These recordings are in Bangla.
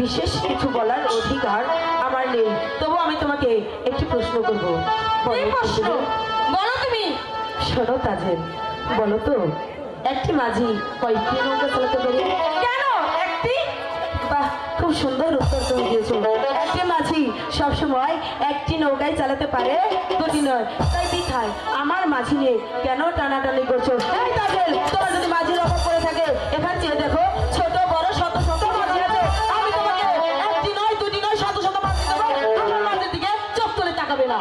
বিশেষ কিছু বলার অধিকার আমার নেই, তবু আমি তোমাকে একটি প্রশ্ন করব। বলো তুমি। শোনো তাজেল, বলো তো একটি মাঝি কয়টি নৌকা চালাতে পারে? কেন একটি? বাহ, খুব সুন্দর উত্তর তুমি দিয়েছো। একটি মাঝি সবসময় একটি নৌকায় চালাতে পারে, দুটি নয়। তাই দিথায় আমার মাঝি নিয়ে কেন টানাটানি করছো? এই তাজেল, তোমার যদি মাঝির অভাব পড়ে থাকে এখানে চেয়ে দেখো, ছোট বড় শত শত মাঝি আছে। আমি তোমাকে একটি নয় দুটি নয় শত শত মাঝি দেবো, আমার মাঝির দিকে চোখ তুলে তাকাবে না।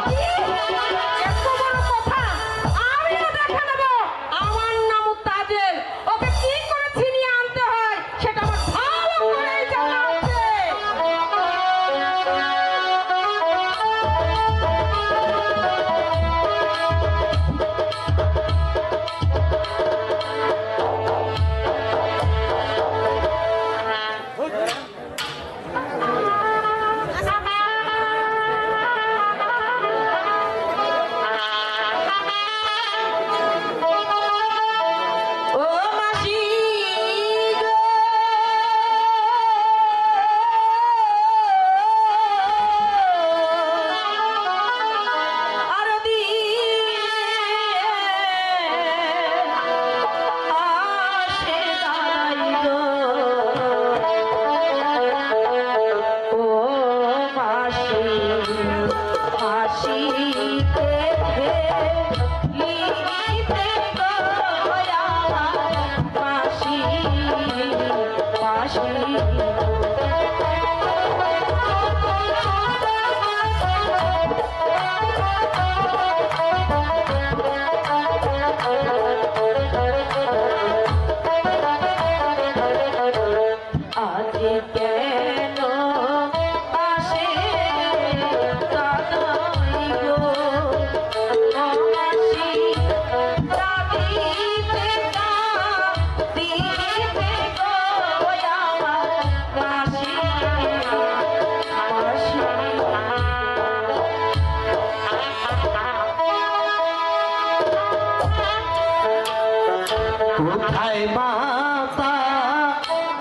কোথায় মাতা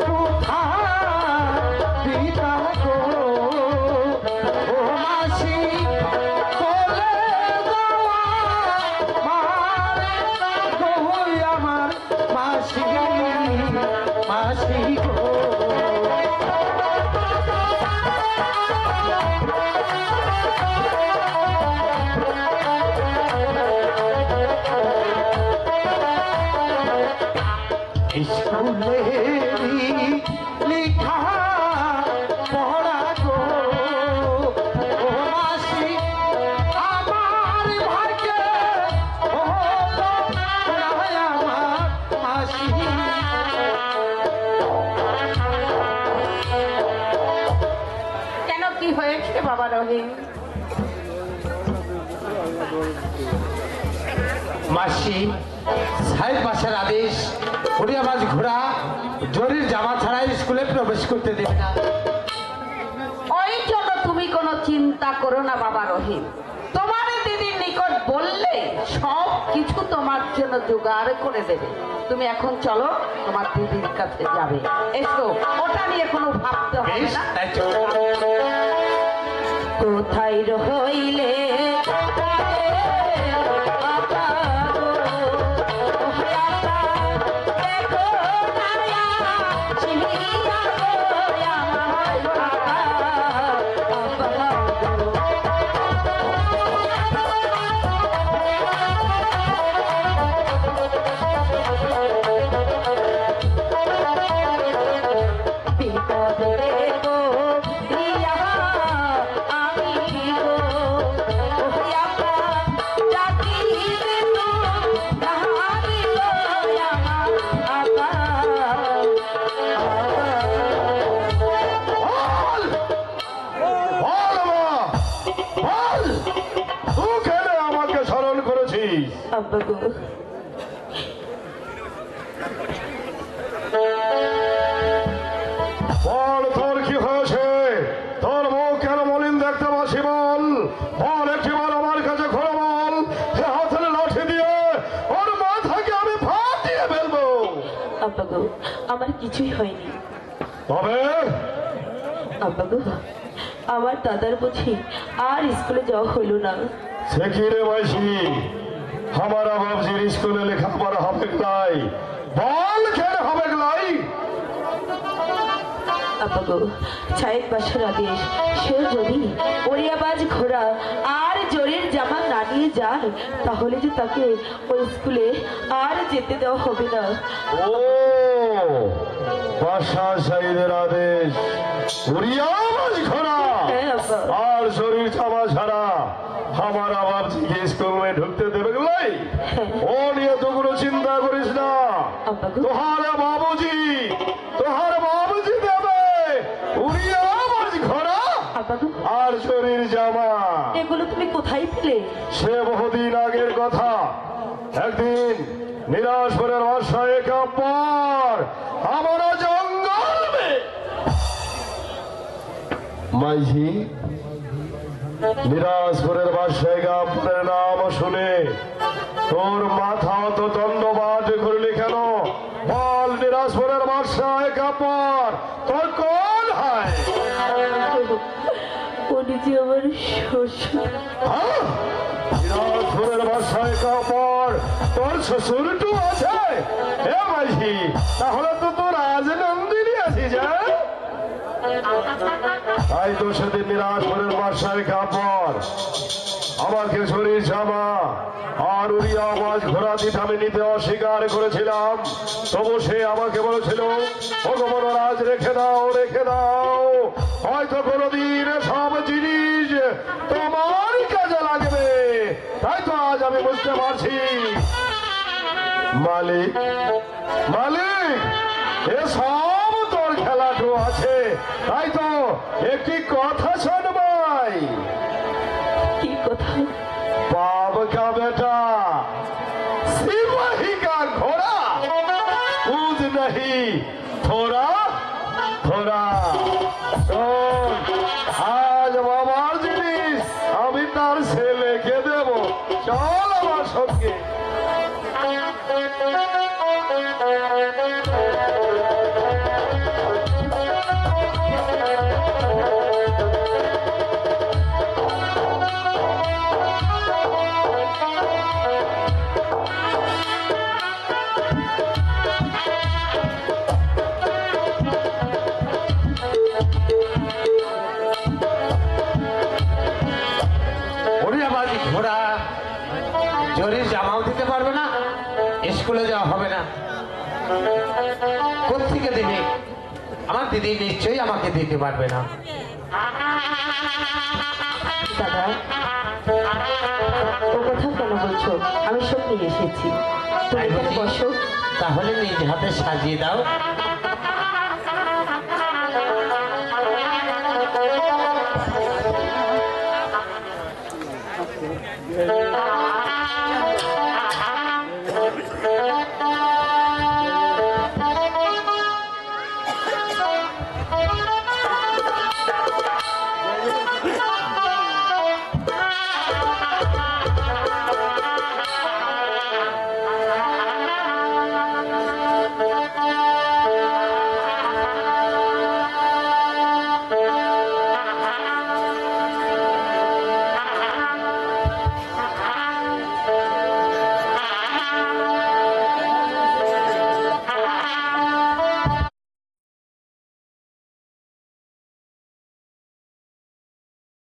কোথায় পিতা গো ও মাসি বলে দেওয়া মারে গো আমার মাসি মাসি গো স্কুলেরই লিখা পড়া গো ও মাসি আমার ভাগ্যে হলো না আমার মাসি কেন কি হয়েছে বাবা রহিম? মাসি সাহেব বাসার আদেশ হরিয়াবাজ ঘোড়া জরির জামা ছাড়া স্কুলে প্রবেশ করতে দেবে না। ওই জন্য তুমি কোনো চিন্তা করো না বাবা রহিম। তোমার দিদির নিকট বললে সব কিছু তোমার জন্য জোগাড় করে দেবে। তুমি এখন চলো, তোমার দিদির কাছে যাবে। এসো, ওটা নিয়ে কোনো ভাবতে হবে বেশ, না। তাই চলো। কোথায় রইলে আব্বা গো, বল তোর কি হয়েছে? তোর মুখ কেন মলিন দেখতে পাচ্ছি? বল বল, একটিবার আমার কাছে খোলা বল। হাতের লাঠি দিয়ে ওর মাথাকে আমি ফাটিয়ে ফেলবো। আব্বা গো, আমার কিছুই হয়নি। তবে আব্বা গো, আমার দাদার বুঝি আর স্কুলে যাওয়া হইল না। সে কি রে মাইসি, আমার বাবজির স্কুলে লেখাপড়া হবে নাই? বল কেন হবে নাই? আব্বা গো, ছায়েক বাসার আদেশ, সে যদি ওরিয়াবাজ ঘোড়া আর জরির জামা না নিয়ে যায় তাহলে যে তাকে ওই স্কুলে আর যেতে দেওয়া হবে না। ও বাদশাহ সাইদের আদেশ, ওরিয়াবাজ ঘোড়া হ্যাঁ আব্বা। আর শরীর জামা ছাড়া আমার বাবজিকে স্কুলে ঢুকতে দেবে নাই? ও নিয়ে তো কোনো চিন্তা করিস না। আব্বা গো, তোহার বাবুজি দেবে ওরিয়াবাজ ঘোড়া আব্বা গো, আর শরীর জামা। এগুলো তুমি কোথায় পেলে? সে বহুদিন আগের কথা। একদিন নিরাশপুরের বাসায় কাপড় আমরা জঙ্গল মাইঝি নিরাশপুরের বাসায় কাপড়ের নাম শুনে তোর মাথা অত দণ্ডবাদ করলি কেন? বল, নিরাশপুরের বাসায় কাপড় তোর কোন হয়? উনি যে আমার শ্বশুর। দিনাজপুরের বাসায় কাপড় তোর শ্বশুরটু আছে? এ মাঝি, তাহলে তো তোর রাজনন্দিনী আছিস। তাই তো সেদিন নিরাজপুরের বাসায় কাপড় আমাকে শরীর জামা আর উড়িয়া আওয়াজ ঘোড়া দিতে আমি নিতে অস্বীকার করেছিলাম। তবু সে আমাকে বলেছিল, ভগবান রেখে দাও, রেখে দাও, হয়তো কোনোদিন সব জিনিস তোমার কাজে লাগবে। তাই তো আজ আমি বুঝতে পারছি মালিক, মালিক, এসব তোর খেলাটো আছে। তাই তো একটি কথা শোন ভাই। কি কথা? बाप का बेटा सिपाही का घोड़ा कूद नहीं थोड़ा थोड़ा। आज बाबार जिनिस আমি তার ছেলেকে দেব, চল আমার সঙ্গে। হরিয়াবাজ ঘোড়া জরির জামাও দিতে পারবে না, স্কুলে যাওয়া হবে না। কোত্থেকে দিবে? আমার দিদি নিশ্চয়ই আমাকে দিতে পারবে না। দাদা, ও কথা কেন বলছো? আমি সব নিয়ে এসেছি, তুমি তাই এখানে বুঝি? বসো। তাহলে নিজ হাতে সাজিয়ে দাও।